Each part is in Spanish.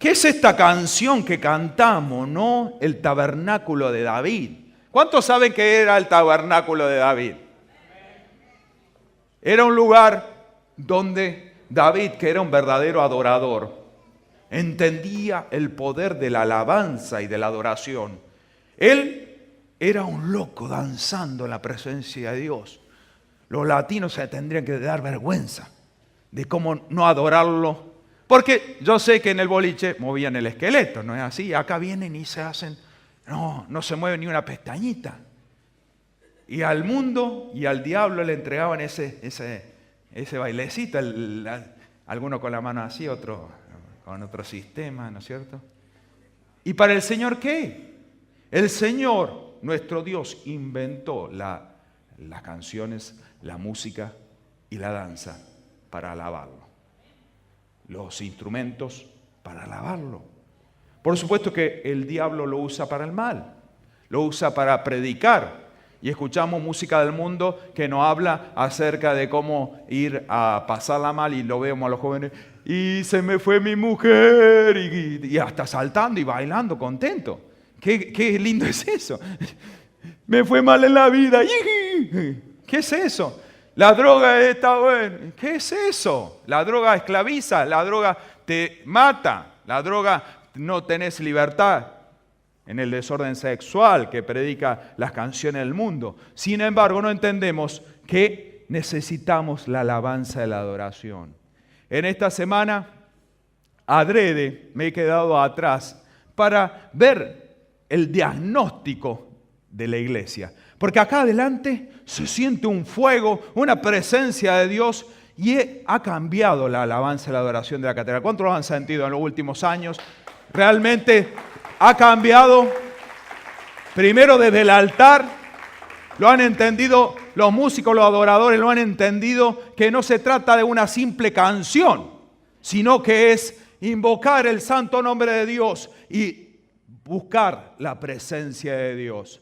¿Qué es esta canción que cantamos, no? El tabernáculo de David. ¿Cuántos saben qué era el tabernáculo de David? Era un lugar donde David, que era un verdadero adorador, entendía el poder de la alabanza y de la adoración. Él era un loco danzando en la presencia de Dios. Los latinos se tendrían que dar vergüenza de cómo no adorarlo. Porque yo sé que en el boliche movían el esqueleto, ¿no es así? Acá vienen y se hacen, no se mueve ni una pestañita. Y al mundo y al diablo le entregaban ese bailecito, alguno con la mano así, otro con otro sistema, ¿no es cierto? ¿Y para el Señor qué? El Señor, nuestro Dios, inventó las canciones, la música y la danza para alabarlo. Los instrumentos para alabarlo. Por supuesto que el diablo lo usa para el mal, lo usa para predicar. Y escuchamos música del mundo que nos habla acerca de cómo ir a pasarla mal, y lo vemos a los jóvenes, y se me fue mi mujer, y hasta saltando y bailando contento. ¿Qué lindo es eso? Me fue mal en la vida. ¿Qué es eso? La droga está buena. ¿Qué es eso? La droga esclaviza, la droga te mata, la droga no tenés libertad. En el desorden sexual que predica las canciones del mundo. Sin embargo, no entendemos que necesitamos la alabanza de la adoración. En esta semana, adrede, me he quedado atrás para ver el diagnóstico de la iglesia. Porque acá adelante se siente un fuego, una presencia de Dios, y ha cambiado la alabanza y la adoración de la catedral. ¿Cuántos lo han sentido en los últimos años? Realmente ha cambiado. Primero desde el altar, lo han entendido los músicos, los adoradores, lo han entendido que no se trata de una simple canción, sino que es invocar el santo nombre de Dios y buscar la presencia de Dios.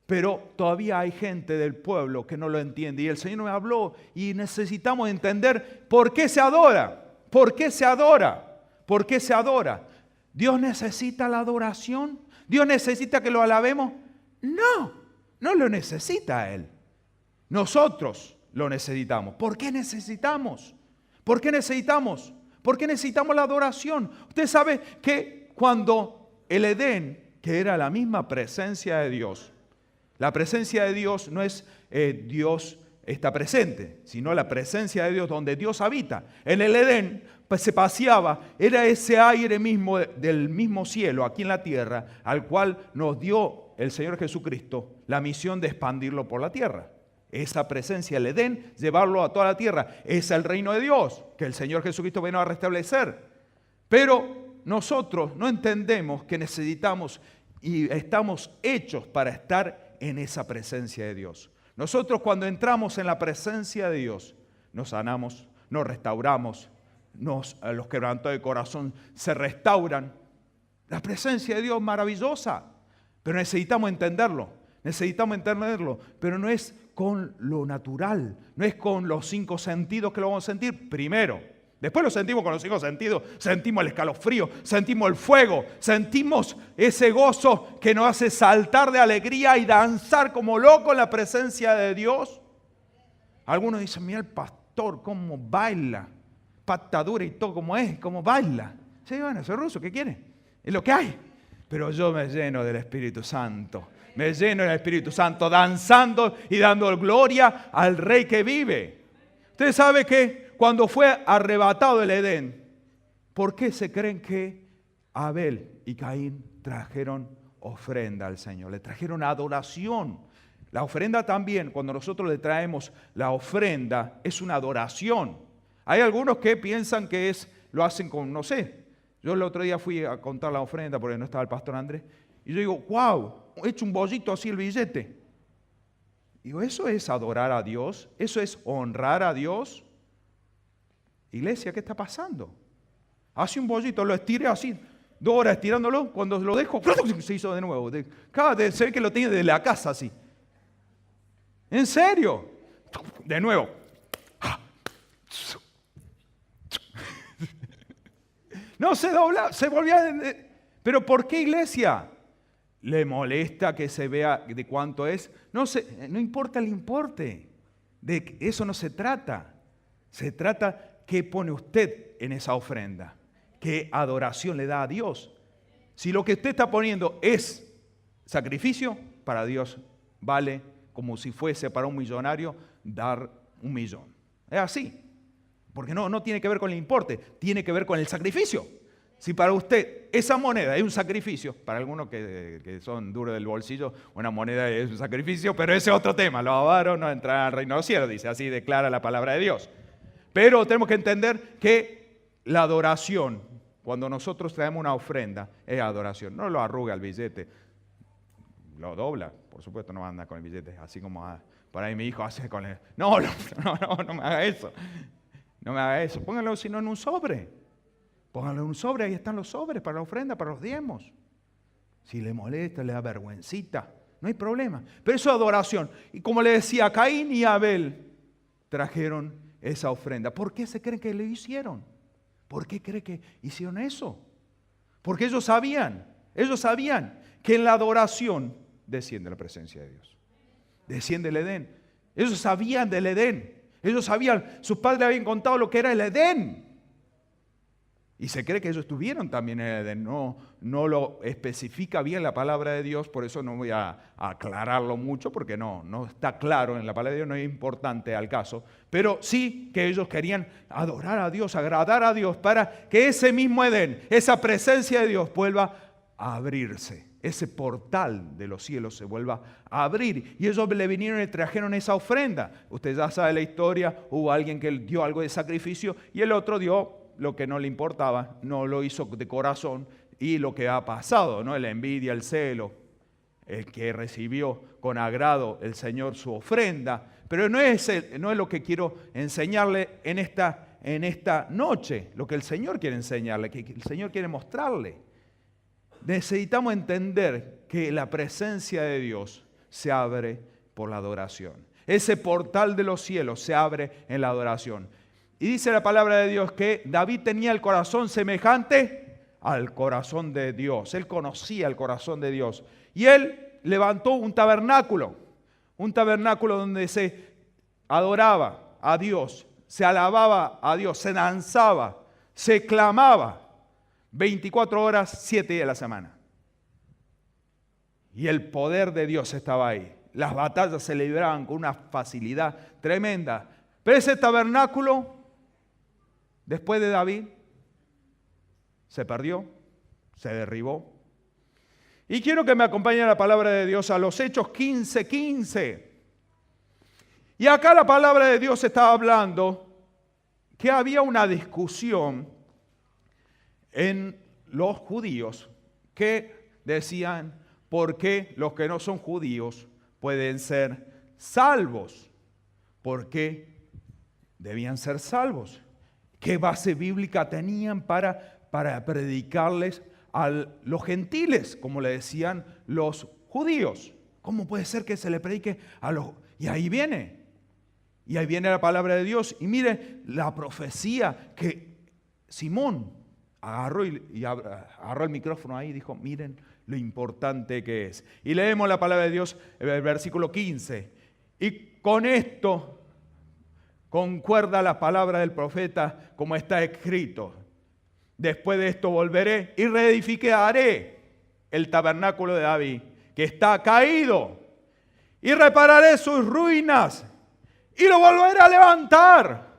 Pero todavía hay gente del pueblo que no lo entiende. Y el Señor me habló y necesitamos entender por qué se adora. ¿Por qué se adora? ¿Por qué se adora? ¿Dios necesita la adoración? ¿Dios necesita que lo alabemos? No, no lo necesita Él. Nosotros lo necesitamos. ¿Por qué necesitamos? ¿Por qué necesitamos? ¿Por qué necesitamos la adoración? Usted sabe que cuando el Edén, que era la misma presencia de Dios, la presencia de Dios no es Dios está presente, sino la presencia de Dios donde Dios habita. En el Edén se paseaba, era ese aire mismo del mismo cielo aquí en la tierra, al cual nos dio el Señor Jesucristo la misión de expandirlo por la tierra. Esa presencia, el Edén, llevarlo a toda la tierra. Es el reino de Dios que el Señor Jesucristo vino a restablecer. Pero nosotros no entendemos que necesitamos y estamos hechos para estar en esa presencia de Dios. Nosotros cuando entramos en la presencia de Dios, nos sanamos, nos restauramos, los quebrantados de corazón se restauran. La presencia de Dios es maravillosa, pero necesitamos entenderlo, pero no es con lo natural, no es con los 5 sentidos que lo vamos a sentir primero. Después lo sentimos con los 5 sentidos, sentimos el escalofrío, sentimos el fuego, sentimos ese gozo que nos hace saltar de alegría y danzar como loco en la presencia de Dios. Algunos dicen, mira el pastor cómo baila, patadura y todo como es, cómo baila. Sí, bueno, soy ruso, ¿qué quiere? Es lo que hay. Pero yo me lleno del Espíritu Santo, me lleno del Espíritu Santo danzando y dando gloria al Rey que vive. Usted sabe que cuando fue arrebatado el Edén, ¿por qué se creen que Abel y Caín trajeron ofrenda al Señor? Le trajeron adoración. La ofrenda también, cuando nosotros le traemos la ofrenda, es una adoración. Hay algunos que piensan que lo hacen con, no sé. Yo el otro día fui a contar la ofrenda porque no estaba el pastor Andrés. Y yo digo, wow, he hecho un bollito así el billete. Digo, ¿eso es adorar a Dios? ¿Eso es honrar a Dios? Iglesia, ¿qué está pasando? Hace un bollito, lo estiré así, 2 horas estirándolo, cuando lo dejo, se hizo de nuevo. Se ve que lo tiene de la casa así. ¿En serio? De nuevo. No se dobla, se volvía... ¿Pero por qué, iglesia? ¿Le molesta que se vea de cuánto es? No importa el importe. De eso no se trata. Se trata qué pone usted en esa ofrenda. ¿Qué adoración le da a Dios? Si lo que usted está poniendo es sacrificio, para Dios vale como si fuese para un millonario dar 1.000.000. Es así. Porque no tiene que ver con el importe, tiene que ver con el sacrificio. Si para usted esa moneda es un sacrificio, para algunos que son duros del bolsillo, una moneda es un sacrificio, pero ese es otro tema. Los avaros no entrarán al reino de los cielos, dice, así declara la palabra de Dios. Pero tenemos que entender que la adoración, cuando nosotros traemos una ofrenda, es adoración. No lo arruga el billete, lo dobla, por supuesto no anda con el billete, así como por ahí mi hijo hace con el... No me haga eso. No me haga eso, póngalo sino en un sobre. Póngalo en un sobre, ahí están los sobres para la ofrenda, para los diezmos. Si le molesta, le da vergüencita, no hay problema. Pero eso es adoración. Y como le decía, Caín y Abel trajeron esa ofrenda. ¿Por qué se creen que lo hicieron? ¿Por qué creen que hicieron eso? Porque ellos sabían que en la adoración desciende la presencia de Dios. Desciende el Edén. Ellos sabían del Edén. Ellos sabían, sus padres le habían contado lo que era el Edén. Y se cree que ellos estuvieron también en el Edén. No lo especifica bien la palabra de Dios, por eso no voy a aclararlo mucho, porque no está claro en la palabra de Dios, no es importante al caso. Pero sí que ellos querían adorar a Dios, agradar a Dios, para que ese mismo Edén, esa presencia de Dios vuelva a abrirse. Ese portal de los cielos se vuelva a abrir. Y ellos le vinieron y trajeron esa ofrenda. Usted ya sabe la historia, hubo alguien que dio algo de sacrificio y el otro dio lo que no le importaba, no lo hizo de corazón. Y lo que ha pasado, ¿no? La envidia, el celo, el que recibió con agrado el Señor su ofrenda. Pero no es lo que quiero enseñarle en esta noche, lo que el Señor quiere enseñarle, que el Señor quiere mostrarle. Necesitamos entender que la presencia de Dios se abre por la adoración. Ese portal de los cielos se abre en la adoración. Y dice la palabra de Dios que David tenía el corazón semejante al corazón de Dios. Él conocía el corazón de Dios. Y él levantó un tabernáculo donde se adoraba a Dios, se alababa a Dios, se danzaba, se clamaba. 24 horas, 7 días a la semana. Y el poder de Dios estaba ahí. Las batallas se libraban con una facilidad tremenda. Pero ese tabernáculo, después de David, se perdió, se derribó. Y quiero que me acompañe la palabra de Dios a los Hechos 15:15. Y acá la palabra de Dios estaba hablando que había una discusión en los judíos que decían por qué los que no son judíos pueden ser salvos, por qué debían ser salvos, qué base bíblica tenían para predicarles a los gentiles, como le decían los judíos. ¿Cómo puede ser que se le predique a los... Y ahí viene la palabra de Dios. Y mire la profecía que Simón agarró el micrófono ahí y dijo, miren lo importante que es. Y leemos la palabra de Dios, el versículo 15. Y con esto concuerda la palabra del profeta como está escrito. Después de esto volveré y reedificaré el tabernáculo de David, que está caído, y repararé sus ruinas y lo volveré a levantar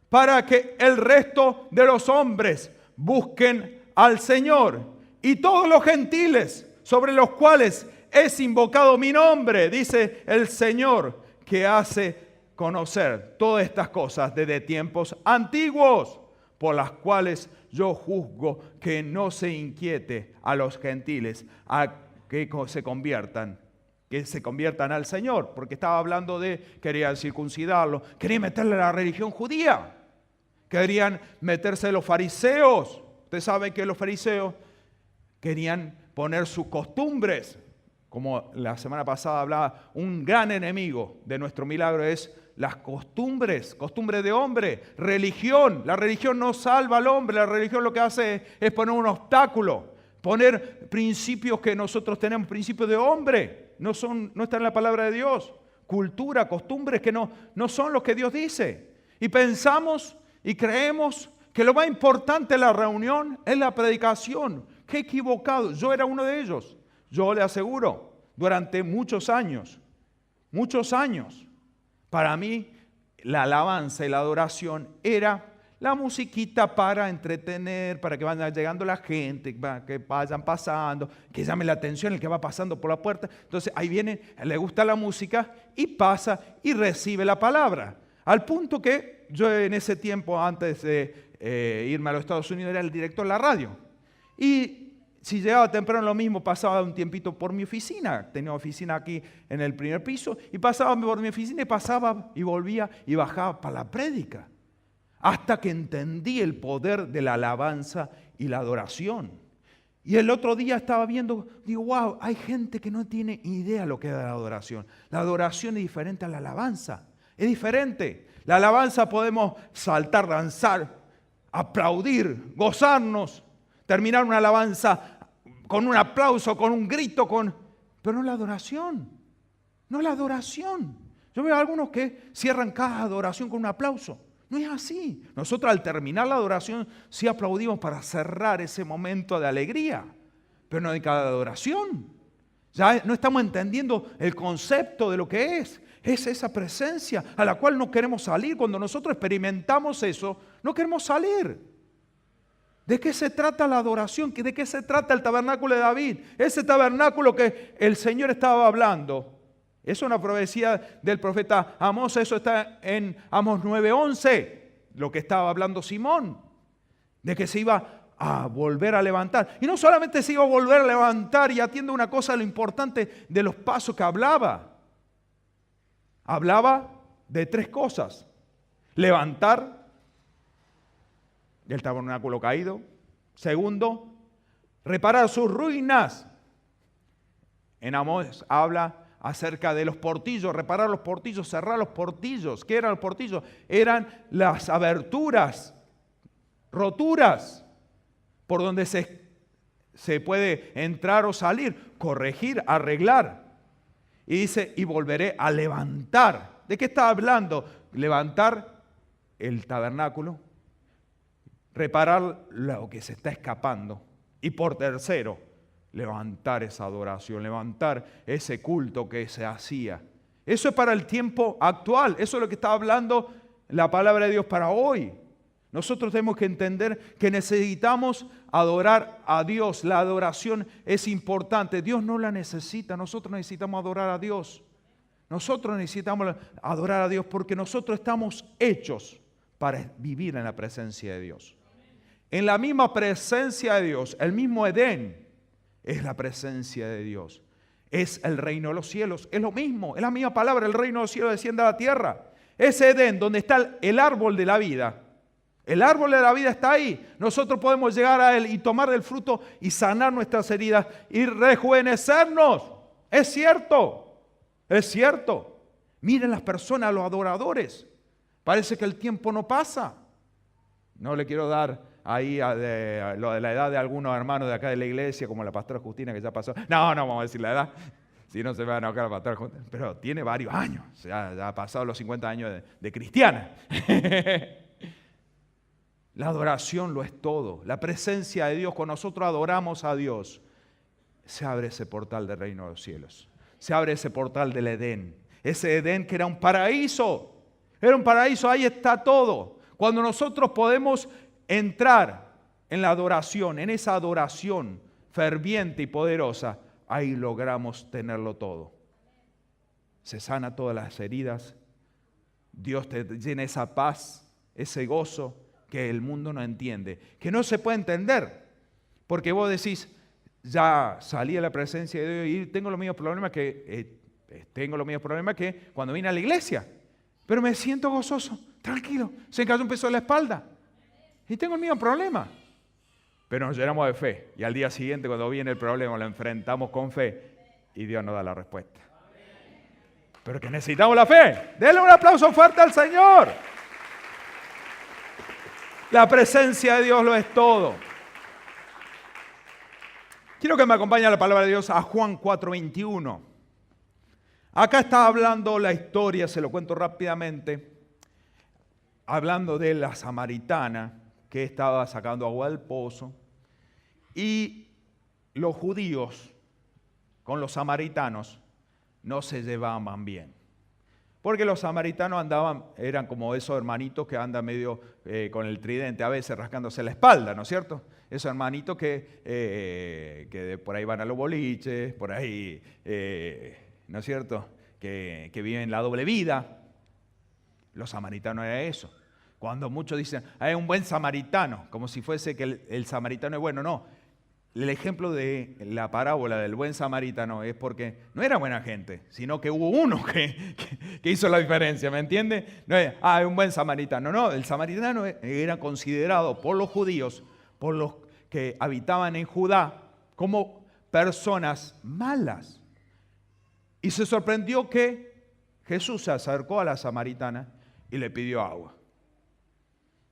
para que el resto de los hombres busquen al Señor y todos los gentiles sobre los cuales es invocado mi nombre, dice el Señor, que hace conocer todas estas cosas desde tiempos antiguos, por las cuales yo juzgo que no se inquiete a los gentiles a que se conviertan al Señor, porque estaba hablando querían circuncidarlo, querían meterle a la religión judía. Querían meterse los fariseos. Usted sabe que los fariseos querían poner sus costumbres. Como la semana pasada hablaba, un gran enemigo de nuestro milagro es las costumbres de hombre, religión. La religión no salva al hombre, la religión lo que hace es poner un obstáculo, poner principios que nosotros tenemos, principios de hombre, no están en la palabra de Dios. Cultura, costumbres que no son lo que Dios dice. Y pensamos y creemos que lo más importante en la reunión es la predicación. Qué equivocado, yo era uno de ellos. Yo le aseguro, durante muchos años, para mí la alabanza y la adoración era la musiquita para entretener, para que vaya llegando la gente, que vayan pasando, que llame la atención el que va pasando por la puerta. Entonces ahí viene, le gusta la música y pasa y recibe la palabra. Al punto que yo en ese tiempo, antes de irme a los Estados Unidos, era el director de la radio. Y si llegaba temprano lo mismo, pasaba un tiempito por mi oficina. Tenía oficina aquí en el primer piso. Y pasaba por mi oficina y pasaba y volvía y bajaba para la prédica. Hasta que entendí el poder de la alabanza y la adoración. Y el otro día estaba viendo, digo, wow, hay gente que no tiene idea lo que es la adoración. La adoración es diferente a la alabanza. Es diferente. La alabanza podemos saltar, danzar, aplaudir, gozarnos, terminar una alabanza con un aplauso, con un grito, pero no la adoración. No la adoración. Yo veo a algunos que cierran cada adoración con un aplauso. No es así. Nosotros al terminar la adoración sí aplaudimos para cerrar ese momento de alegría, pero no de cada adoración. Ya no estamos entendiendo el concepto de lo que es. Es esa presencia a la cual no queremos salir. Cuando nosotros experimentamos eso, no queremos salir. ¿De qué se trata la adoración? ¿De qué se trata el tabernáculo de David? Ese tabernáculo que el Señor estaba hablando. Es una profecía del profeta Amós. Eso está en Amós 9:11. Lo que estaba hablando Simón. De que se iba a volver a levantar. Y no solamente se iba a volver a levantar, y atiende una cosa, lo importante de los pasos que hablaba. Hablaba de 3 cosas. Levantar del tabernáculo caído. Segundo, reparar sus ruinas. En Amós habla acerca de los portillos, reparar los portillos, cerrar los portillos. ¿Qué eran los portillos? Eran las aberturas, roturas, por donde se puede entrar o salir, corregir, arreglar. Y dice, y volveré a levantar. ¿De qué está hablando? Levantar el tabernáculo, reparar lo que se está escapando. Y por tercero, levantar esa adoración, levantar ese culto que se hacía. Eso es para el tiempo actual. Eso es lo que está hablando la palabra de Dios para hoy. Nosotros tenemos que entender que necesitamos adorar a Dios. La adoración es importante. Dios no la necesita. Nosotros necesitamos adorar a Dios. Nosotros necesitamos adorar a Dios porque nosotros estamos hechos para vivir en la presencia de Dios. En la misma presencia de Dios, el mismo Edén es la presencia de Dios. Es el reino de los cielos. Es lo mismo, es la misma palabra. El reino de los cielos desciende a la tierra. Ese Edén donde está el árbol de la vida. El árbol de la vida está ahí. Nosotros podemos llegar a él y tomar del fruto y sanar nuestras heridas y rejuvenecernos. Es cierto. Es cierto. Miren las personas, los adoradores. Parece que el tiempo no pasa. No le quiero dar ahí lo de la edad de algunos hermanos de acá de la iglesia, como la pastora Justina que ya pasó. No vamos a decir la edad. Si no se me va a enojar la pastora Justina. Pero tiene varios años. Ya ha pasado los 50 años de cristiana. La adoración lo es todo. La presencia de Dios, cuando nosotros adoramos a Dios, se abre ese portal del reino de los cielos. Se abre ese portal del Edén. Ese Edén que era un paraíso. Era un paraíso, ahí está todo. Cuando nosotros podemos entrar en la adoración, en esa adoración ferviente y poderosa, ahí logramos tenerlo todo. Se sana todas las heridas. Dios te llena esa paz, ese gozo que el mundo no entiende, que no se puede entender, porque vos decís, ya salí de la presencia de Dios y tengo los mismos problemas que cuando vine a la iglesia, pero me siento gozoso, tranquilo, se me cayó un peso de la espalda y tengo el mismo problema, pero nos llenamos de fe y al día siguiente cuando viene el problema lo enfrentamos con fe y Dios nos da la respuesta. pero que necesitamos la fe. Denle un aplauso fuerte al Señor. La presencia de Dios lo es todo. Quiero que me acompañe la palabra de Dios a Juan 4:21. Acá está hablando la historia, se lo cuento rápidamente, hablando de la samaritana que estaba sacando agua del pozo y los judíos con los samaritanos no se llevaban bien. Porque los samaritanos eran como esos hermanitos que andan medio con el tridente, a veces rascándose la espalda, ¿no es cierto? Esos hermanitos que por ahí van a los boliches, por ahí, ¿no es cierto? Que viven la doble vida. Los samaritanos era eso. Cuando muchos dicen, hay un buen samaritano, como si fuese que el samaritano es bueno, no. El ejemplo de la parábola del buen samaritano es porque no era buena gente, sino que hubo uno que hizo la diferencia, ¿me entiende? No es, un buen samaritano. No, el samaritano era considerado por los judíos, por los que habitaban en Judá, como personas malas. Y se sorprendió que Jesús se acercó a la samaritana y le pidió agua.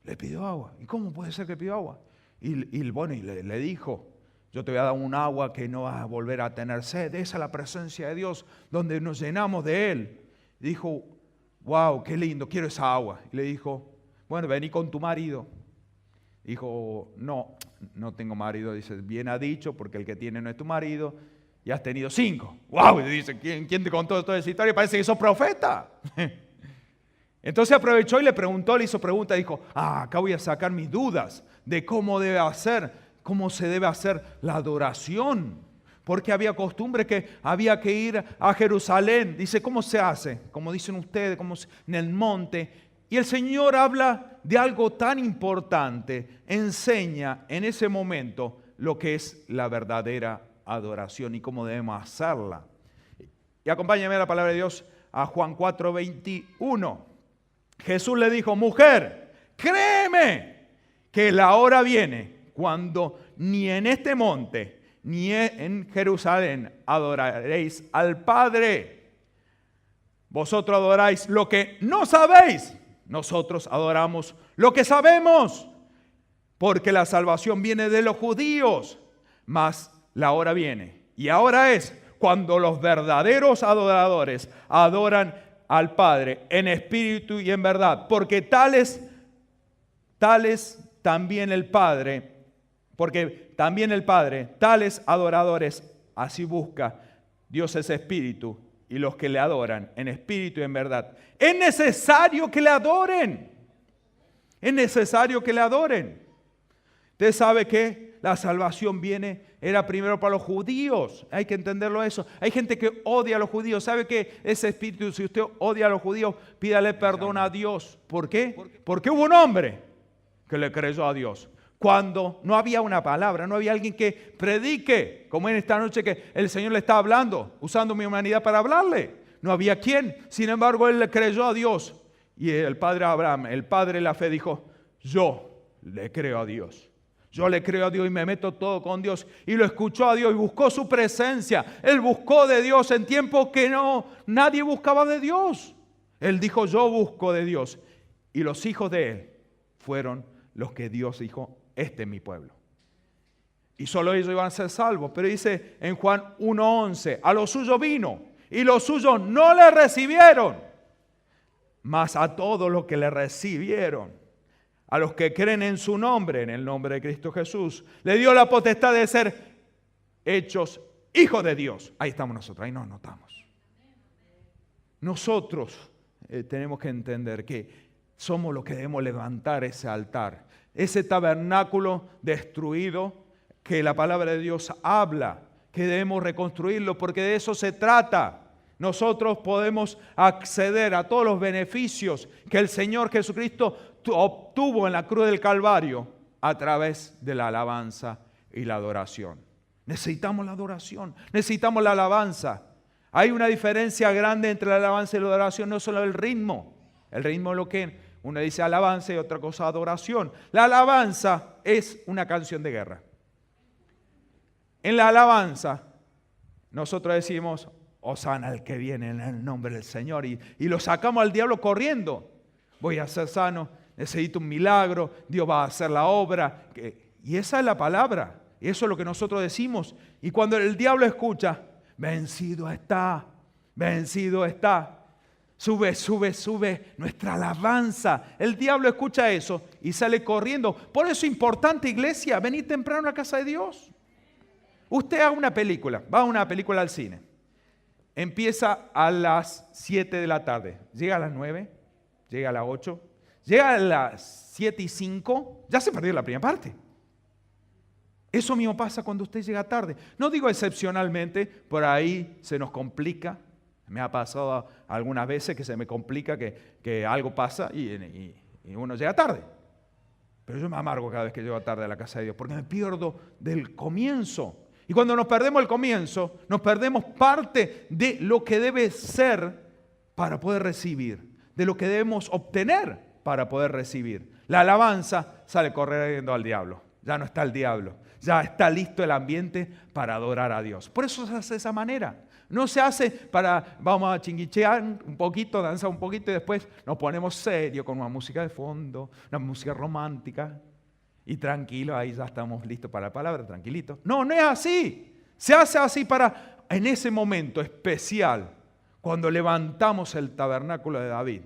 Le pidió agua. ¿Y cómo puede ser que pidió agua? Y le dijo, yo te voy a dar un agua que no vas a volver a tener sed. Esa es la presencia de Dios, donde nos llenamos de Él. Y dijo, wow, qué lindo, quiero esa agua. Y le dijo, bueno, vení con tu marido. Dijo, no tengo marido. Dice, bien ha dicho, porque el que tiene no es tu marido. Y has tenido 5. ¡Wow! Y dice, ¿quién te contó toda esa historia? Parece que sos profeta. Entonces aprovechó y le hizo pregunta. Dijo, acá voy a sacar mis dudas de cómo se debe hacer la adoración. Porque había costumbre que había que ir a Jerusalén. Dice, ¿cómo se hace? Como dicen ustedes, como en el monte. Y el Señor habla de algo tan importante. Enseña en ese momento lo que es la verdadera adoración y cómo debemos hacerla. Y acompáñame a la palabra de Dios a Juan 4:21. Jesús le dijo, mujer, créeme que la hora viene cuando ni en este monte ni en Jerusalén adoraréis al Padre. Vosotros adoráis lo que no sabéis. Nosotros adoramos lo que sabemos, porque la salvación viene de los judíos. Mas la hora viene, y ahora es cuando los verdaderos adoradores adoran al Padre en espíritu y en verdad, porque tales también el Padre, tales adoradores así busca. Dios es espíritu, y los que le adoran en espíritu y en verdad. Es necesario que le adoren. Es necesario que le adoren. Usted sabe que la salvación era primero para los judíos. Hay que entenderlo eso. Hay gente que odia a los judíos. ¿Sabe que ese espíritu, si usted odia a los judíos, pídale perdón a Dios? ¿Por qué? Porque hubo un hombre que le creyó a Dios. Cuando no había una palabra, no había alguien que predique, como en esta noche que el Señor le está hablando, usando mi humanidad para hablarle. No había quien. Sin embargo, él le creyó a Dios. Y el padre Abraham, el padre de la fe, dijo, yo le creo a Dios. Yo le creo a Dios y me meto todo con Dios. Y lo escuchó a Dios y buscó su presencia. Él buscó de Dios en tiempos que nadie buscaba de Dios. Él dijo, yo busco de Dios. Y los hijos de él fueron los que Dios dijo, este es mi pueblo. Y solo ellos iban a ser salvos. Pero dice en Juan 1:11, a los suyos vino y los suyos no le recibieron. Mas a todos los que le recibieron, a los que creen en su nombre, en el nombre de Cristo Jesús, le dio la potestad de ser hechos hijos de Dios. Ahí estamos nosotros, ahí nos notamos. Nosotros tenemos que entender que somos los que debemos levantar ese altar, ese tabernáculo destruido que la palabra de Dios habla, que debemos reconstruirlo porque de eso se trata. Nosotros podemos acceder a todos los beneficios que el Señor Jesucristo obtuvo en la cruz del Calvario a través de la alabanza y la adoración. Necesitamos la adoración, necesitamos la alabanza. Hay una diferencia grande entre la alabanza y la adoración, no solo el ritmo. El ritmo es lo que uno dice alabanza y otra cosa adoración. La alabanza es una canción de guerra. En la alabanza nosotros decimos, Hosana al que viene en el nombre del Señor. Y lo sacamos al diablo corriendo. Voy a ser sano, necesito un milagro, Dios va a hacer la obra. Y esa es la palabra. Y eso es lo que nosotros decimos. Y cuando el diablo escucha, vencido está, vencido está. Sube, sube, sube nuestra alabanza. El diablo escucha eso y sale corriendo. Por eso es importante, iglesia, venir temprano a la casa de Dios. Usted haga una película, va a una película al cine. Empieza a las 7 de la tarde. Llega a las 9, llega a las 8, llega a las 7:05, ya se perdió la primera parte. Eso mismo pasa cuando usted llega tarde. No digo excepcionalmente, por ahí se nos complica. Me ha pasado algunas veces que se me complica que algo pasa y uno llega tarde. Pero yo me amargo cada vez que llego tarde a la casa de Dios, porque me pierdo del comienzo. Y cuando nos perdemos el comienzo, nos perdemos parte de lo que debe ser para poder recibir, de lo que debemos obtener para poder recibir. La alabanza sale corriendo al diablo. Ya no está el diablo. Ya está listo el ambiente para adorar a Dios. Por eso se hace de esa manera. No se hace para, vamos a chinguichear un poquito, danzar un poquito y después nos ponemos serios con una música de fondo, una música romántica y tranquilo, ahí ya estamos listos para la palabra, tranquilitos. No, no es así. Se hace así para, en ese momento especial, cuando levantamos el tabernáculo de David,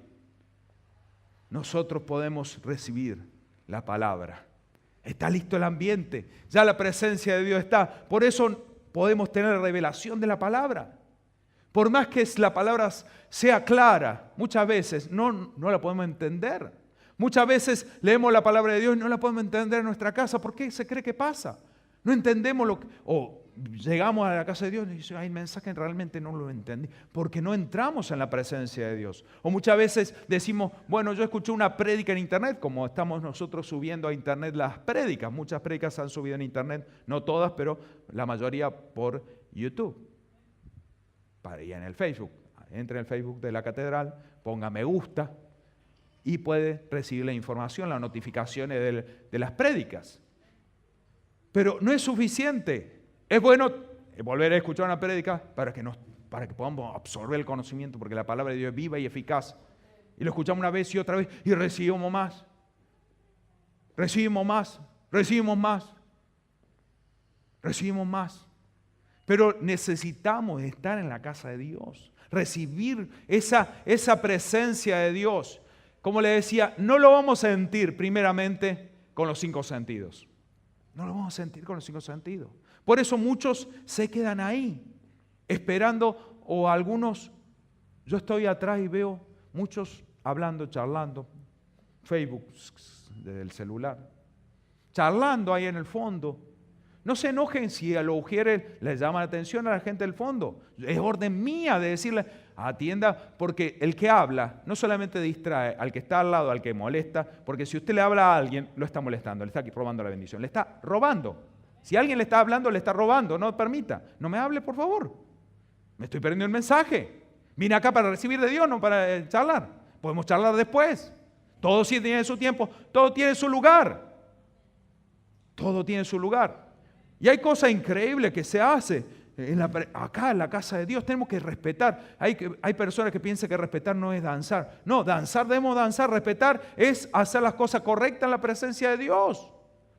nosotros podemos recibir la palabra. Está listo el ambiente, ya la presencia de Dios está. Por eso podemos tener revelación de la palabra. Por más que la palabra sea clara, muchas veces no la podemos entender. Muchas veces leemos la palabra de Dios y no la podemos entender en nuestra casa. ¿Por qué se cree que pasa? No entendemos o llegamos a la casa de Dios y decimos, hay mensaje realmente no lo entendí. Porque no entramos en la presencia de Dios. O muchas veces decimos, bueno, yo escuché una prédica en internet, como estamos nosotros subiendo a internet las prédicas. Muchas prédicas se han subido en internet, no todas, pero la mayoría por YouTube. Y en el Facebook. Entre en el Facebook de la catedral, ponga me gusta y puede recibir la información, las notificaciones de las prédicas. Pero no es suficiente. Es bueno volver a escuchar una prédica para que podamos absorber el conocimiento, porque la palabra de Dios es viva y eficaz. Y lo escuchamos una vez y otra vez y recibimos más. Recibimos más. Recibimos más. Recibimos más. Pero necesitamos estar en la casa de Dios, recibir esa presencia de Dios. Como le decía, no lo vamos a sentir primeramente con los 5 sentidos. No lo vamos a sentir con los 5 sentidos. Por eso muchos se quedan ahí, esperando, o algunos, yo estoy atrás y veo muchos hablando, charlando, Facebook desde el celular, charlando ahí en el fondo. No se enojen si a los ujieres les llama la atención a la gente del fondo. Es orden mía de decirle, atienda, porque el que habla no solamente distrae al que está al lado, al que molesta, porque si usted le habla a alguien, lo está molestando, le está robando la bendición, le está robando. Si alguien le está hablando, le está robando, no permita. No me hable, por favor. Me estoy perdiendo el mensaje. Vine acá para recibir de Dios, no para charlar. Podemos charlar después. Todo sí tiene su tiempo, todo tiene su lugar. Todo tiene su lugar. Y hay cosas increíbles que se hacen acá en la casa de Dios. Tenemos que respetar. Hay personas que piensan que respetar no es danzar. No, debemos danzar. Respetar es hacer las cosas correctas en la presencia de Dios.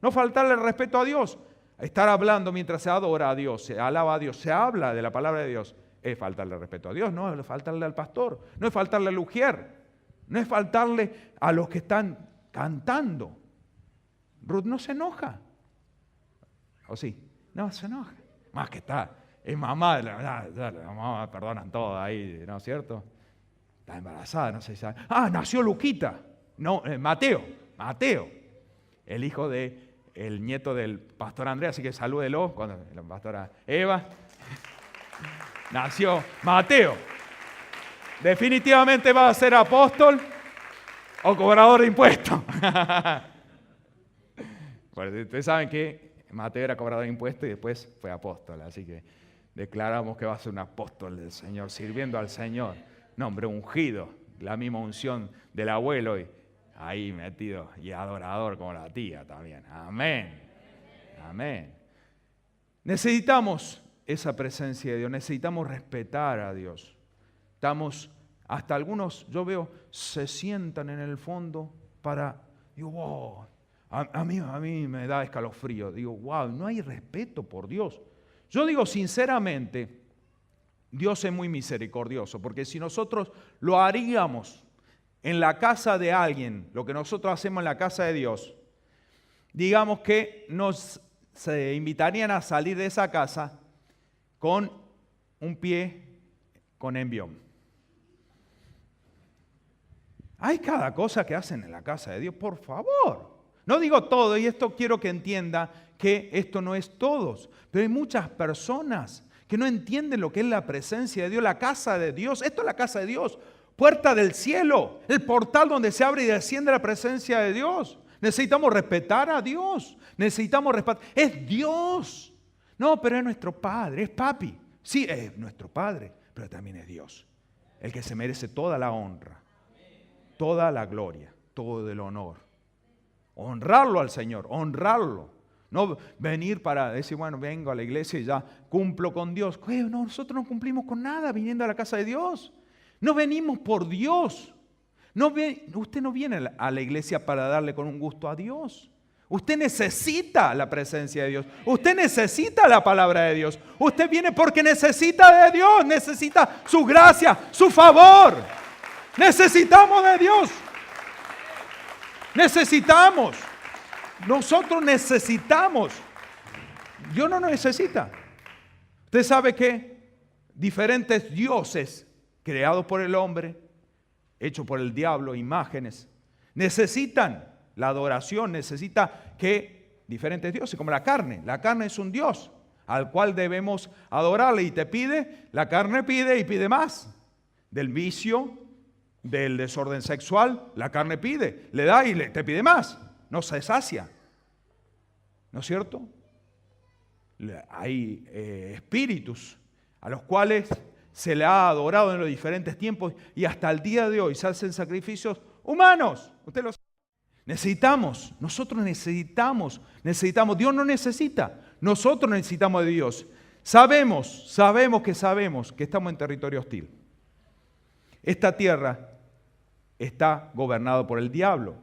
No faltarle el respeto a Dios. Estar hablando mientras se adora a Dios, se alaba a Dios, se habla de la palabra de Dios, es faltarle el respeto a Dios, no es faltarle al pastor, no es faltarle al ujier, no es faltarle a los que están cantando. Ruth no se enoja. ¿O sí? No se enoja. Más que está, es mamá, la mamá perdonan todo ahí, ¿no es cierto? Está embarazada, no sé si sabe. Nació Luquita. No, Mateo, el hijo el nieto del pastor Andrés, así que salúdelo, cuando la pastora Eva. Nació Mateo. Definitivamente va a ser apóstol o cobrador de impuestos. Pues ustedes saben que Mateo era cobrador de impuestos y después fue apóstol, así que declaramos que va a ser un apóstol del Señor, sirviendo al Señor. Nombre ungido, la misma unción del abuelo y ahí metido y adorador como la tía también. Amén. Amén. Necesitamos esa presencia de Dios, necesitamos respetar a Dios. Hasta algunos, yo veo, se sientan en el fondo digo, wow, a mí me da escalofrío. Digo, wow, no hay respeto por Dios. Yo digo sinceramente, Dios es muy misericordioso, porque si nosotros lo haríamos en la casa de alguien, lo que nosotros hacemos en la casa de Dios, digamos que se invitarían a salir de esa casa con un pie con envión. Hay cada cosa que hacen en la casa de Dios, por favor. No digo todo, y esto quiero que entienda que esto no es todos, pero hay muchas personas que no entienden lo que es la presencia de Dios, la casa de Dios. Esto es la casa de Dios, puerta del cielo, el portal donde se abre y desciende la presencia de Dios. Necesitamos respetar a Dios, necesitamos respetar. Es Dios. No, pero es nuestro Padre, es papi. Sí, es nuestro Padre, pero también es Dios, el que se merece toda la honra, toda la gloria, todo el honor. Honrarlo al Señor, honrarlo. No venir para decir, bueno, vengo a la iglesia y ya cumplo con Dios. No, nosotros no cumplimos con nada viniendo a la casa de Dios. No venimos por Dios. Usted no viene a la iglesia para darle con un gusto a Dios. Usted necesita la presencia de Dios. Usted necesita la palabra de Dios. Usted viene porque necesita de Dios. Necesita su gracia, su favor. Necesitamos de Dios. Necesitamos. Nosotros necesitamos. Dios no nos necesita. Usted sabe que diferentes dioses creados por el hombre, hechos por el diablo, imágenes, necesitan la adoración, necesita que diferentes dioses, como la carne. La carne es un dios al cual debemos adorarle y la carne pide y pide más. Del vicio, del desorden sexual, la carne pide, le da y te pide más. No se sacia, ¿no es cierto? Hay espíritus a los cuales se le ha adorado en los diferentes tiempos y hasta el día de hoy se hacen sacrificios humanos. Usted lo sabe. Nosotros necesitamos, Dios no necesita, nosotros necesitamos de Dios. Sabemos que estamos en territorio hostil. Esta tierra está gobernada por el diablo.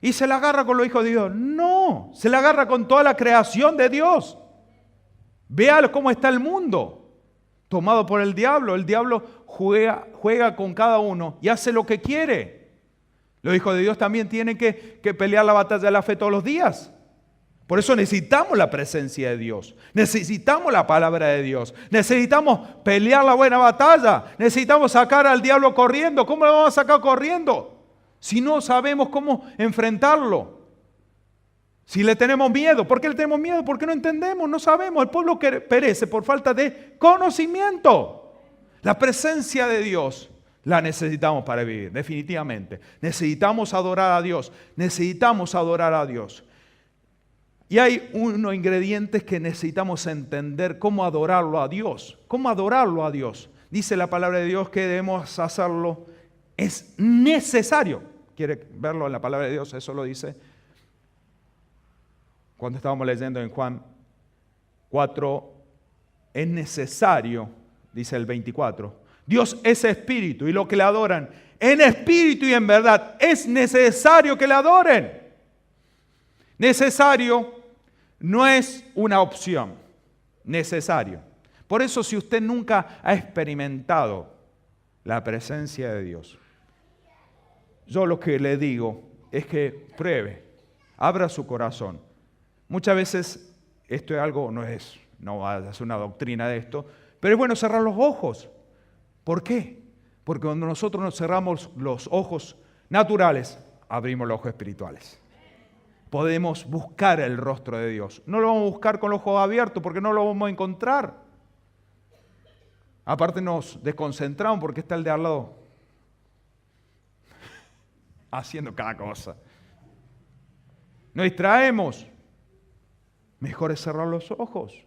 ¿Y se la agarra con los hijos de Dios? No, se la agarra con toda la creación de Dios. Vea cómo está el mundo, tomado por el diablo. El diablo juega con cada uno y hace lo que quiere. Los hijos de Dios también tienen que pelear la batalla de la fe todos los días. Por eso necesitamos la presencia de Dios. Necesitamos la palabra de Dios. Necesitamos pelear la buena batalla. Necesitamos sacar al diablo corriendo. ¿Cómo lo vamos a sacar corriendo? Si no sabemos cómo enfrentarlo. Si le tenemos miedo. ¿Por qué le tenemos miedo? Porque no entendemos, no sabemos. El pueblo perece por falta de conocimiento. La presencia de Dios la necesitamos para vivir, definitivamente. Necesitamos adorar a Dios. Necesitamos adorar a Dios. Y hay unos ingredientes que necesitamos entender cómo adorarlo a Dios. ¿Cómo adorarlo a Dios? Dice la palabra de Dios que debemos hacerlo. Es necesario. ¿Quiere verlo en la palabra de Dios? Eso lo dice cuando estábamos leyendo en Juan 4. Es necesario, dice el 24. Dios es espíritu y los que le adoran en espíritu y en verdad es necesario que le adoren. Necesario no es una opción. Necesario. Por eso, si usted nunca ha experimentado la presencia de Dios, yo lo que le digo es que pruebe, abra su corazón. Muchas veces esto es algo, no va a ser una doctrina de esto, pero es bueno cerrar los ojos. ¿Por qué? Porque cuando nosotros nos cerramos los ojos naturales, abrimos los ojos espirituales. Podemos buscar el rostro de Dios. No lo vamos a buscar con los ojos abiertos porque no lo vamos a encontrar. Aparte nos desconcentramos porque está el de al lado haciendo cada cosa. Nos distraemos. Mejor es cerrar los ojos.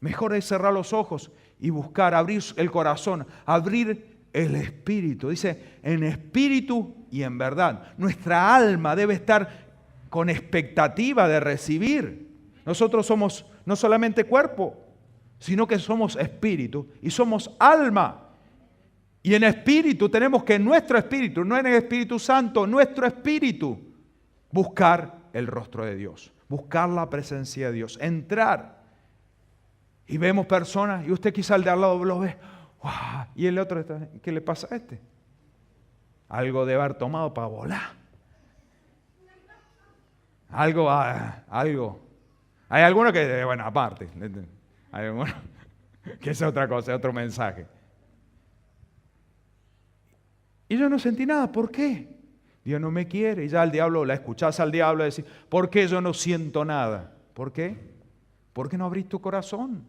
Mejor es cerrar los ojos y buscar, abrir el corazón, abrir el espíritu. Dice, en espíritu y en verdad. Nuestra alma debe estar con expectativa de recibir. Nosotros somos no solamente cuerpo, sino que somos espíritu y somos alma. Y en espíritu tenemos que nuestro espíritu, no en el Espíritu Santo, nuestro espíritu, buscar el rostro de Dios, buscar la presencia de Dios, entrar. Y vemos personas, y usted quizá al de al lado lo ve, ¡wow! Y el otro está, ¿qué le pasa a este? Algo debe haber tomado para volar. Algo. Hay algunos que, bueno, aparte, hay algunos que es otra cosa, es otro mensaje. Y yo no sentí nada, ¿por qué? Dios no me quiere. Y ya el diablo, la escuchás al diablo decir, ¿por qué yo no siento nada? ¿Por qué? ¿Por qué no abrís tu corazón?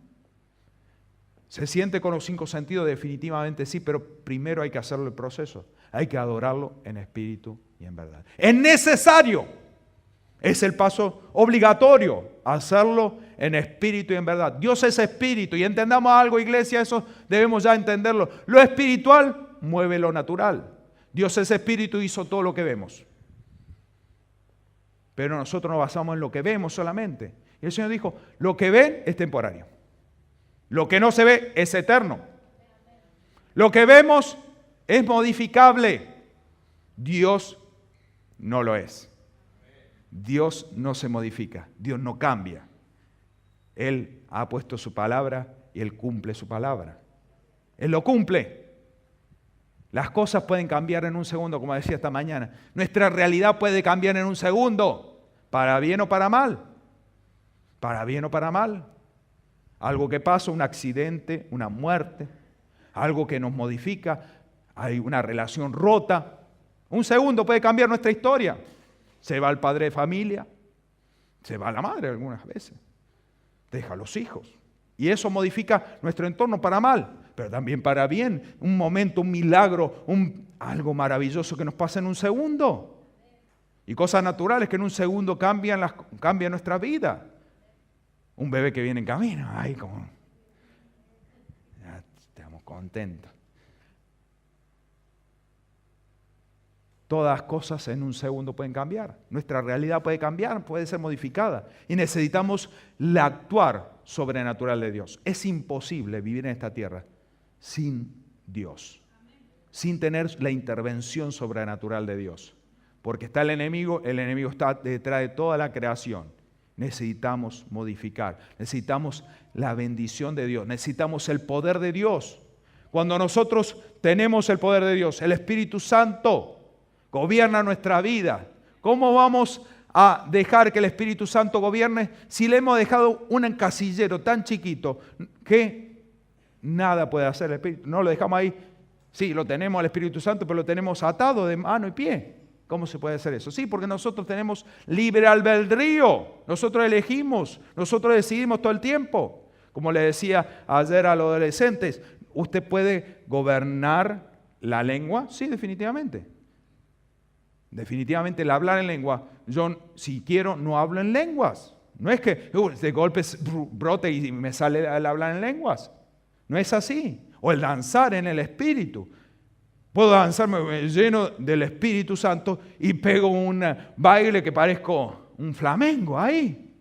¿Se siente con los 5 sentidos? Definitivamente sí, pero primero hay que hacerlo el proceso. Hay que adorarlo en espíritu y en verdad. Es necesario. Es el paso obligatorio, hacerlo en espíritu y en verdad. Dios es espíritu y entendamos algo, iglesia, eso debemos ya entenderlo. Lo espiritual mueve lo natural. Dios es espíritu y hizo todo lo que vemos. Pero nosotros nos basamos en lo que vemos solamente. Y el Señor dijo, lo que ven es temporario. Lo que no se ve es eterno. Lo que vemos es modificable. Dios no lo es. Dios no se modifica. Dios no cambia. Él ha puesto su palabra y Él cumple su palabra. Él lo cumple. Las cosas pueden cambiar en un segundo, como decía esta mañana. Nuestra realidad puede cambiar en un segundo, para bien o para mal. Para bien o para mal. Algo que pasa, un accidente, una muerte, algo que nos modifica, hay una relación rota. Un segundo puede cambiar nuestra historia. Se va el padre de familia, se va la madre algunas veces, deja a los hijos. Y eso modifica nuestro entorno para mal, pero también para bien. Un momento, un milagro, algo maravilloso que nos pasa en un segundo. Y cosas naturales que en un segundo cambian nuestra vida. Un bebé que viene en camino, ay, como ya estamos contentos. Todas las cosas en un segundo pueden cambiar. Nuestra realidad puede cambiar, puede ser modificada. Y necesitamos el actuar sobrenatural de Dios. Es imposible vivir en esta tierra sin Dios, sin tener la intervención sobrenatural de Dios. Porque está el enemigo está detrás de toda la creación. Necesitamos modificar, necesitamos la bendición de Dios, necesitamos el poder de Dios. Cuando nosotros tenemos el poder de Dios, el Espíritu Santo gobierna nuestra vida. ¿Cómo vamos a dejar que el Espíritu Santo gobierne si le hemos dejado un encasillero tan chiquito que nada puede hacer el Espíritu? No lo dejamos ahí. Sí, lo tenemos al Espíritu Santo, pero lo tenemos atado de mano y pie. ¿Cómo se puede hacer eso? Sí, porque nosotros tenemos libre albedrío. Nosotros elegimos, nosotros decidimos todo el tiempo. Como le decía ayer a los adolescentes, ¿usted puede gobernar la lengua? Sí, definitivamente. Definitivamente el hablar en lengua. Yo, si quiero, no hablo en lenguas. No es que de golpe brote y me sale el hablar en lenguas. No es así. O el danzar en el Espíritu. Puedo danzarme lleno del Espíritu Santo y pego un baile que parezco un flamenco ahí.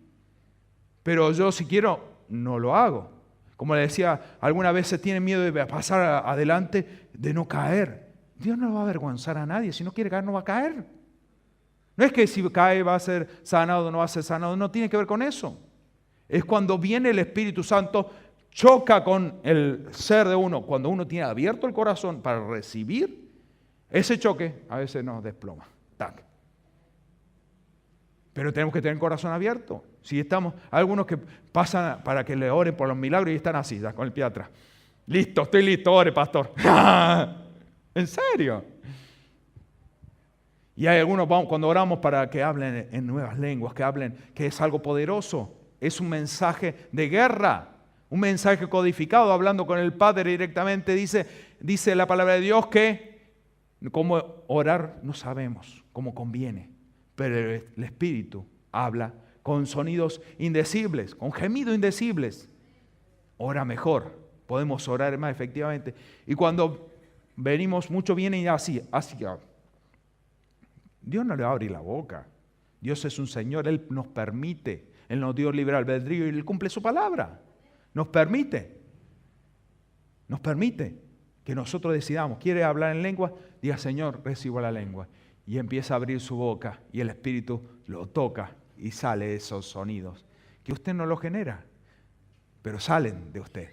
Pero yo, si quiero, no lo hago. Como le decía, algunas veces tienen miedo de pasar adelante, de no caer. Dios no va a avergonzar a nadie. Si no quiere caer, no va a caer. No es que si cae va a ser sanado o no va a ser sanado. No tiene que ver con eso. Es cuando viene el Espíritu Santo, choca con el ser de uno. Cuando uno tiene abierto el corazón para recibir, ese choque a veces nos desploma. ¡Tac! Pero tenemos que tener el corazón abierto. Si estamos, hay algunos que pasan para que le oren por los milagros y están así, ya con el pie atrás. Listo, estoy listo, ore, pastor. ¿En serio? Y hay algunos, cuando oramos para que hablen en nuevas lenguas, que hablen, que es algo poderoso. Es un mensaje de guerra, un mensaje codificado, hablando con el Padre directamente. Dice la palabra de Dios que cómo orar no sabemos, cómo conviene. Pero el Espíritu habla con sonidos indecibles, con gemidos indecibles. Ora mejor, podemos orar más efectivamente. Y cuando venimos, mucho viene así. Dios no le va a abrir la boca. Dios es un Señor, Él nos permite. Él nos dio libre albedrío y Él cumple su palabra. nos permite que nosotros decidamos, quiere hablar en lengua, diga Señor, recibo la lengua. Y empieza a abrir su boca y el Espíritu lo toca y sale esos sonidos. Que usted no los genera, pero salen de usted.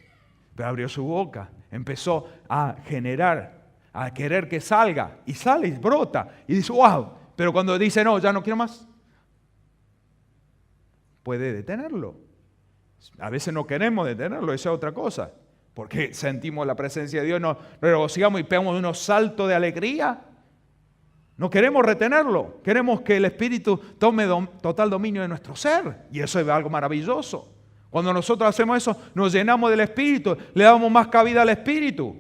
Pero abrió su boca, empezó a generar, a querer que salga. Y sale y brota. Y dice, wow. Pero cuando dice, no, ya no quiero más, puede detenerlo. A veces no queremos detenerlo, esa es otra cosa. Porque sentimos la presencia de Dios, nos regocijamos y pegamos unos saltos de alegría. No queremos retenerlo, queremos que el Espíritu tome total dominio de nuestro ser. Y eso es algo maravilloso. Cuando nosotros hacemos eso, nos llenamos del Espíritu, le damos más cabida al Espíritu.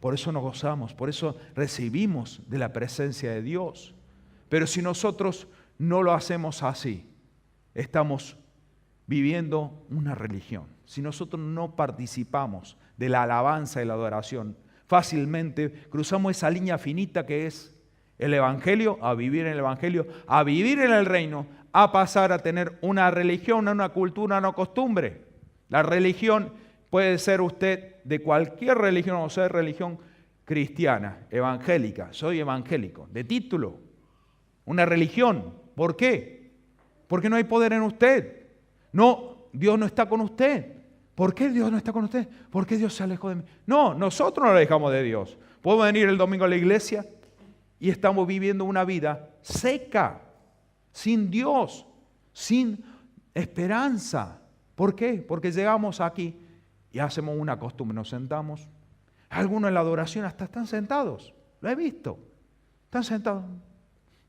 Por eso nos gozamos, por eso recibimos de la presencia de Dios. Pero si nosotros no lo hacemos así, estamos viviendo una religión. Si nosotros no participamos de la alabanza y la adoración, fácilmente cruzamos esa línea finita que es el Evangelio, a vivir en el Evangelio, a vivir en el reino, a pasar a tener una religión, una cultura, una costumbre. La religión puede ser usted de cualquier religión, o sea, religión cristiana, evangélica, soy evangélico, de título, una religión. ¿Por qué? Porque no hay poder en usted. No, Dios no está con usted. ¿Por qué Dios no está con usted? ¿Por qué Dios se alejó de mí? No, nosotros nos alejamos de Dios. Podemos venir el domingo a la iglesia y estamos viviendo una vida seca, sin Dios, sin esperanza. ¿Por qué? Porque llegamos aquí y hacemos una costumbre, nos sentamos. Algunos en la adoración hasta están sentados, lo he visto. Están sentados,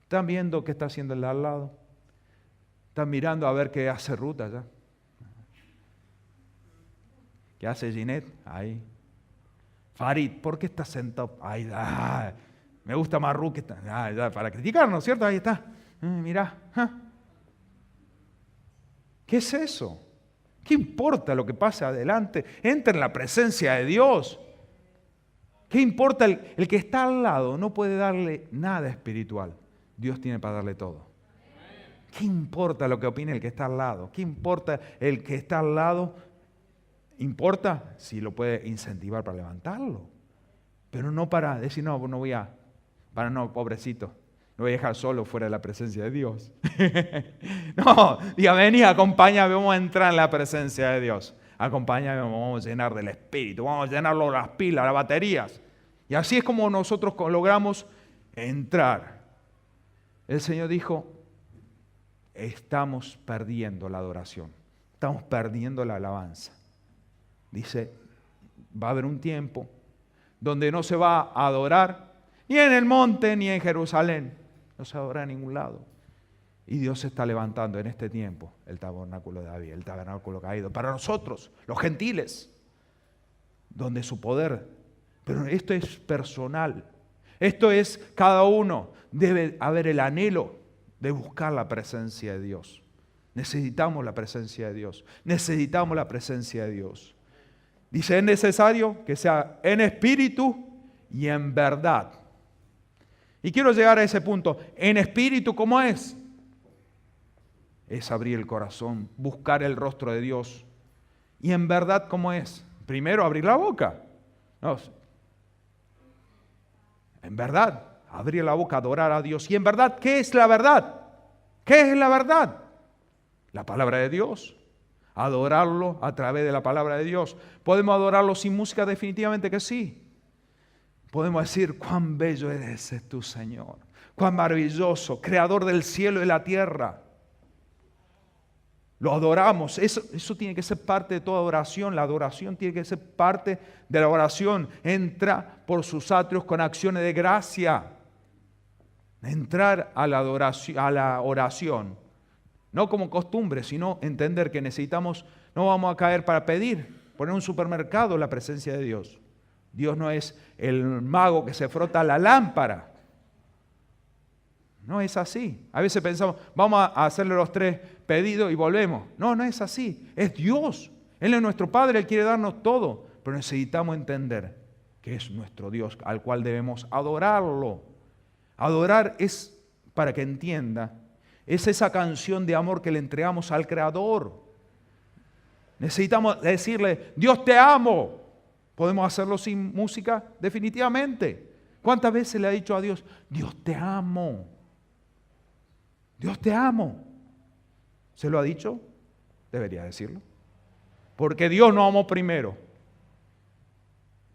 están viendo qué está haciendo el de al lado. Están mirando a ver qué hace Ruth allá. ¿Qué hace Ginette? Ahí. Farid, ¿por qué está sentado? Ahí, me gusta más Ruth que está. Para criticarnos, ¿cierto? Ahí está. Mirá. ¿Qué es eso? ¿Qué importa lo que pase adelante? Entra en la presencia de Dios. ¿Qué importa? El que está al lado no puede darle nada espiritual. Dios tiene para darle todo. ¿Qué importa lo que opine el que está al lado? ¿Qué importa el que está al lado? Importa si lo puede incentivar para levantarlo. Pero no para decir, no voy a, pobrecito, lo voy a dejar solo fuera de la presencia de Dios. No, diga, vení, acompáñame, vamos a entrar en la presencia de Dios. Acompáñame, vamos a llenar del Espíritu, vamos a llenarlo las pilas, las baterías. Y así es como nosotros logramos entrar. El Señor dijo, estamos perdiendo la adoración, estamos perdiendo la alabanza. Dice, va a haber un tiempo donde no se va a adorar ni en el monte ni en Jerusalén, no se adora en ningún lado. Y Dios se está levantando en este tiempo el tabernáculo de David, el tabernáculo caído, para nosotros, los gentiles, donde su poder, pero esto es personal, esto es cada uno, debe haber el anhelo de buscar la presencia de Dios. Necesitamos la presencia de Dios, necesitamos la presencia de Dios. Dice, es necesario que sea en espíritu y en verdad. Y quiero llegar a ese punto. En espíritu, ¿cómo es? Es abrir el corazón, buscar el rostro de Dios. Y en verdad, ¿cómo es? Primero, abrir la boca. No. En verdad, abrir la boca, adorar a Dios. Y en verdad, ¿qué es la verdad? ¿Qué es la verdad? La palabra de Dios. Adorarlo a través de la palabra de Dios. ¿Podemos adorarlo sin música? Definitivamente que sí. Podemos decir, cuán bello eres tú, Señor. Cuán maravilloso, creador del cielo y la tierra. Lo adoramos. Eso tiene que ser parte de toda oración. La adoración tiene que ser parte de la oración. Entra por sus atrios con acciones de gracia. Entrar a la oración. No como costumbre, sino entender que necesitamos, no vamos a caer para pedir, poner un supermercado la presencia de Dios. Dios no es el mago que se frota la lámpara. No es así. A veces pensamos, vamos a hacerle los 3 pedidos y volvemos. No, no es así. Es Dios. Él es nuestro Padre, Él quiere darnos todo. Pero necesitamos entender que es nuestro Dios, al cual debemos adorarlo. Adorar es, para que entienda, es esa canción de amor que le entregamos al Creador. Necesitamos decirle, Dios te amo. ¿Podemos hacerlo sin música? Definitivamente. ¿Cuántas veces le ha dicho a Dios, Dios te amo? Dios te amo. ¿Se lo ha dicho? Debería decirlo. Porque Dios nos amó primero.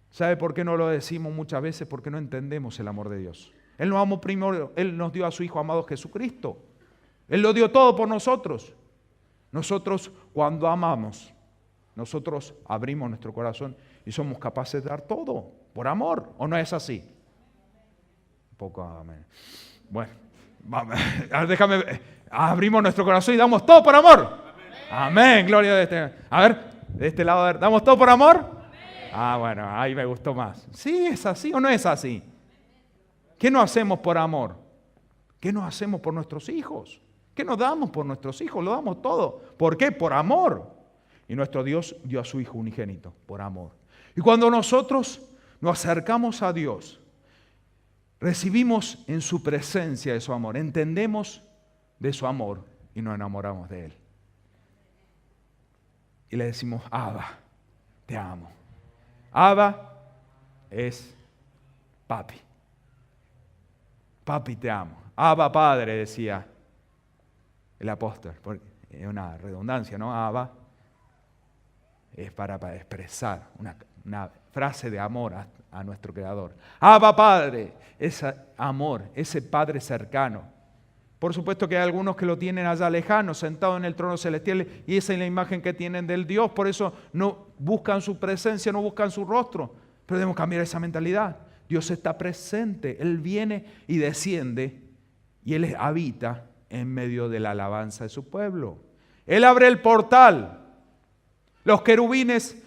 ¿Sabe por qué no lo decimos muchas veces? Porque no entendemos el amor de Dios. Él nos amó primero, Él nos dio a su Hijo amado Jesucristo. Él lo dio todo por nosotros. Nosotros cuando amamos, nosotros abrimos nuestro corazón y somos capaces de dar todo por amor. ¿O no es así? Un poco amén. Bueno, déjame, abrimos nuestro corazón y damos todo por amor. Amén, gloria a Dios. A ver, de este lado, a ver, ¿damos todo por amor? Ah, bueno, ahí me gustó más. ¿Sí es así o no es así? ¿Qué no hacemos por amor? ¿Qué no hacemos por nuestros hijos? ¿Qué nos damos por nuestros hijos? Lo damos todo. ¿Por qué? Por amor. Y nuestro Dios dio a su Hijo unigénito, por amor. Y cuando nosotros nos acercamos a Dios, recibimos en su presencia de su amor, entendemos de su amor y nos enamoramos de Él. Y le decimos, Abba, te amo. Abba es papi. Papi, te amo. Abba, Padre, decía el apóstol. Es una redundancia, ¿no? Abba es para expresar una frase de amor a nuestro Creador. Abba, Padre, ese amor, ese Padre cercano. Por supuesto que hay algunos que lo tienen allá lejano, sentado en el trono celestial, y esa es la imagen que tienen del Dios. Por eso no buscan su presencia, no buscan su rostro. Pero debemos cambiar esa mentalidad. Dios está presente, Él viene y desciende, y Él habita en medio de la alabanza de su pueblo. Él abre el portal. Los querubines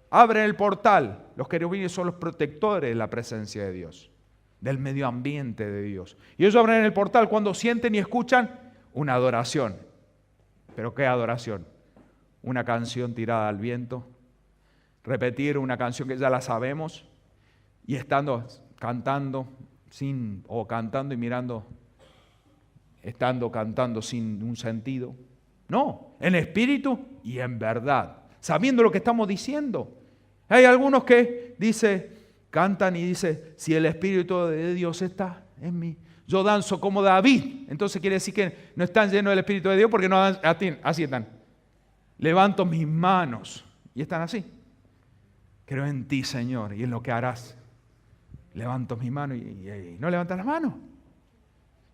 abren el portal. Los querubines son los protectores de la presencia de Dios, del medio ambiente de Dios. Y ellos abren el portal cuando sienten y escuchan una adoración. ¿Pero qué adoración? Una canción tirada al viento, repetir una canción que ya la sabemos y cantando y mirando, cantando sin un sentido. No, en espíritu y en verdad, sabiendo lo que estamos diciendo. Hay algunos que cantan y dicen, si el Espíritu de Dios está en mí, yo danzo como David. Entonces quiere decir que no están llenos del Espíritu de Dios porque no así están. Levanto mis manos y están así. Creo en ti, Señor, y en lo que harás. Levanto mis manos y no levantan las manos.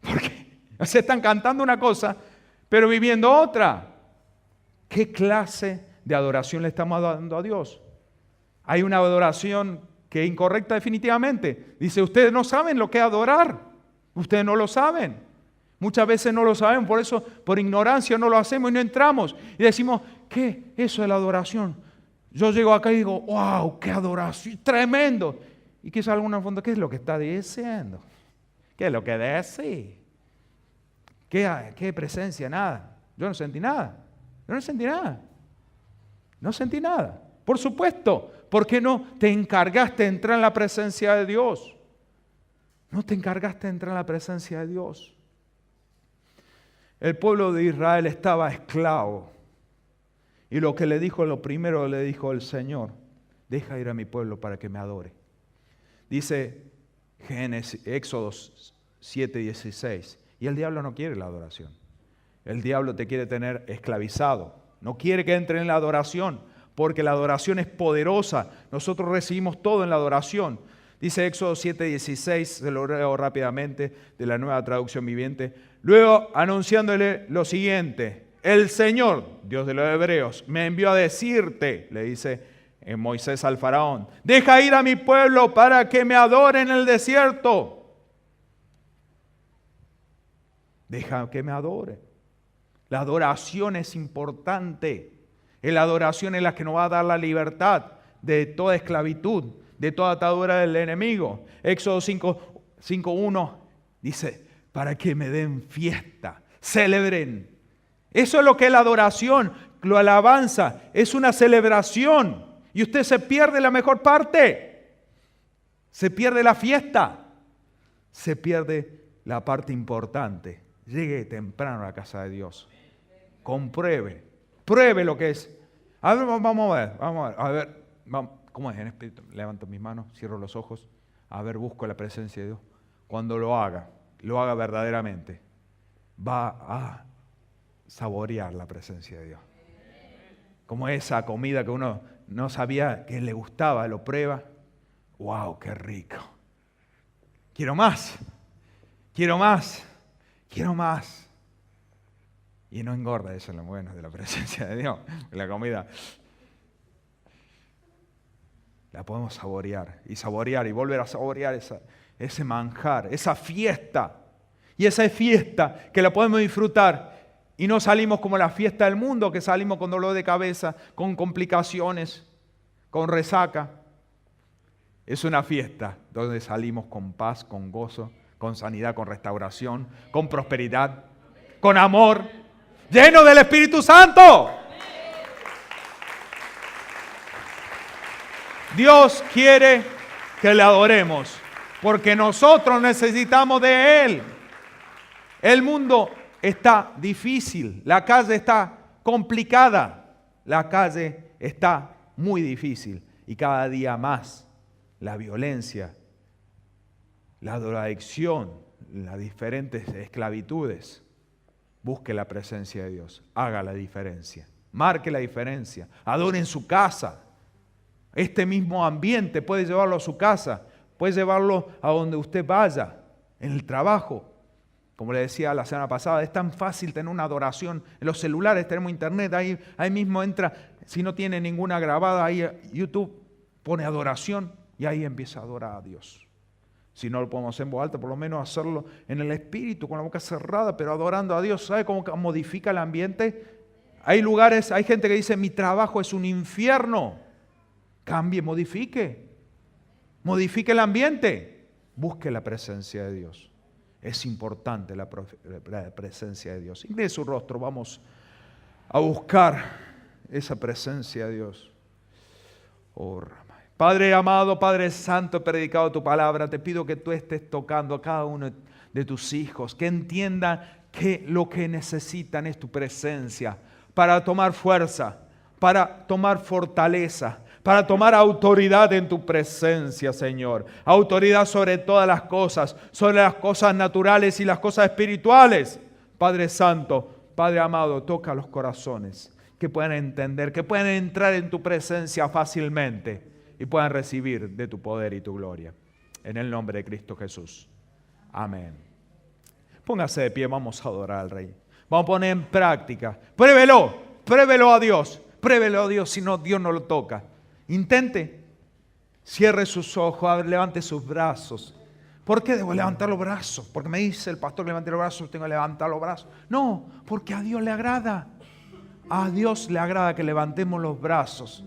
¿Por qué? O sea, están cantando una cosa, pero viviendo otra. ¿Qué clase de adoración le estamos dando a Dios? Hay una adoración que es incorrecta definitivamente. Dice, ustedes no saben lo que es adorar. Ustedes no lo saben. Muchas veces no lo saben, por eso, por ignorancia no lo hacemos y no entramos. Y decimos, ¿qué? Eso es la adoración. Yo llego acá y digo, wow, qué adoración, tremendo. Y quizás alguno en el fondo, ¿qué es lo que está diciendo? ¿Qué es lo que dice? ¿Qué presencia? Nada. Yo no sentí nada. No sentí nada. Por supuesto, ¿por qué no te encargaste de entrar en la presencia de Dios? No te encargaste de entrar en la presencia de Dios. El pueblo de Israel estaba esclavo. Y lo primero le dijo el Señor, deja ir a mi pueblo para que me adore. Dice Éxodo 7:16, y el diablo no quiere la adoración. El diablo te quiere tener esclavizado. No quiere que entre en la adoración, porque la adoración es poderosa. Nosotros recibimos todo en la adoración. Dice Éxodo 7:16, se lo leo rápidamente de la Nueva Traducción Viviente. Luego anunciándole lo siguiente, el Señor, Dios de los hebreos, me envió a decirte, le dice Moisés al faraón, deja ir a mi pueblo para que me adore en el desierto. Deja que me adore. La adoración es importante. Es la adoración en la que nos va a dar la libertad de toda esclavitud, de toda atadura del enemigo. Éxodo 5:1 dice, para que me den fiesta, celebren. Eso es lo que es la adoración, la alabanza, es una celebración. Y usted se pierde la mejor parte. Se pierde la fiesta. Se pierde la parte importante. Llegue temprano a la casa de Dios. Pruebe lo que es A ver, vamos a ver, ¿cómo es en espíritu? Levanto mis manos, cierro los ojos, a ver, busco la presencia de Dios. Cuando lo haga verdaderamente, va a saborear la presencia de Dios. Como esa comida que uno no sabía que le gustaba, lo prueba. ¡Wow, qué rico! Quiero más, quiero más, quiero más. Y no engorda, eso es lo bueno de la presencia de Dios. La comida la podemos saborear y volver a saborear ese manjar, esa fiesta. Y esa fiesta que la podemos disfrutar. Y no salimos como la fiesta del mundo, que salimos con dolor de cabeza, con complicaciones, con resaca. Es una fiesta donde salimos con paz, con gozo, con sanidad, con restauración, con prosperidad, con amor, lleno del Espíritu Santo. Dios quiere que le adoremos, porque nosotros necesitamos de Él. El mundo está difícil, la calle está complicada, la calle está muy difícil y cada día más la violencia, la drogadicción, las diferentes esclavitudes. Busque la presencia de Dios, haga la diferencia, marque la diferencia, adore en su casa. Este mismo ambiente puede llevarlo a su casa, puede llevarlo a donde usted vaya, en el trabajo. Como le decía la semana pasada, es tan fácil tener una adoración. En los celulares tenemos internet, ahí mismo entra, si no tiene ninguna grabada, ahí YouTube pone adoración y ahí empieza a adorar a Dios. Si no lo podemos hacer en voz alta, por lo menos hacerlo en el espíritu, con la boca cerrada, pero adorando a Dios. ¿Sabe cómo modifica el ambiente? Hay lugares, hay gente que dice, mi trabajo es un infierno. Cambie, modifique el ambiente. Busque la presencia de Dios. Es importante la presencia de Dios. Incline su rostro, vamos a buscar esa presencia de Dios. Oh, Padre amado, Padre santo, he predicado tu palabra. Te pido que tú estés tocando a cada uno de tus hijos, que entiendan que lo que necesitan es tu presencia para tomar fuerza, para tomar fortaleza, para tomar autoridad en tu presencia, Señor. Autoridad sobre todas las cosas, sobre las cosas naturales y las cosas espirituales. Padre Santo, Padre amado, toca los corazones, que puedan entender, que puedan entrar en tu presencia fácilmente y puedan recibir de tu poder y tu gloria. En el nombre de Cristo Jesús. Amén. Póngase de pie, vamos a adorar al Rey. Vamos a poner en práctica. Pruébelo a Dios. Pruébelo a Dios, si no, Dios no lo toca. Intente, cierre sus ojos, levante sus brazos. ¿Por qué debo levantar los brazos? Porque me dice el pastor que levante los brazos, tengo que levantar los brazos. No, porque a Dios le agrada. A Dios le agrada que levantemos los brazos.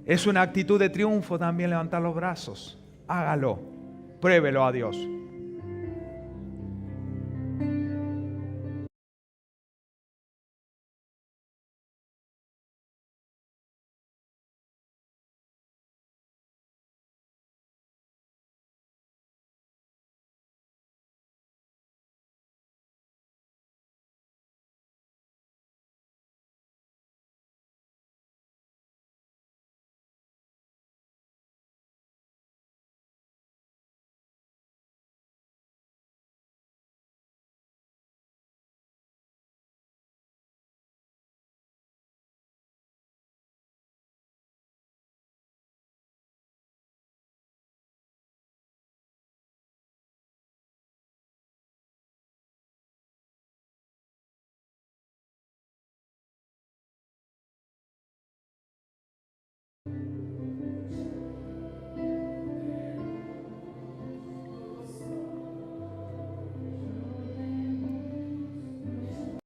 Es una actitud de triunfo también levantar los brazos. Hágalo, pruébelo a Dios.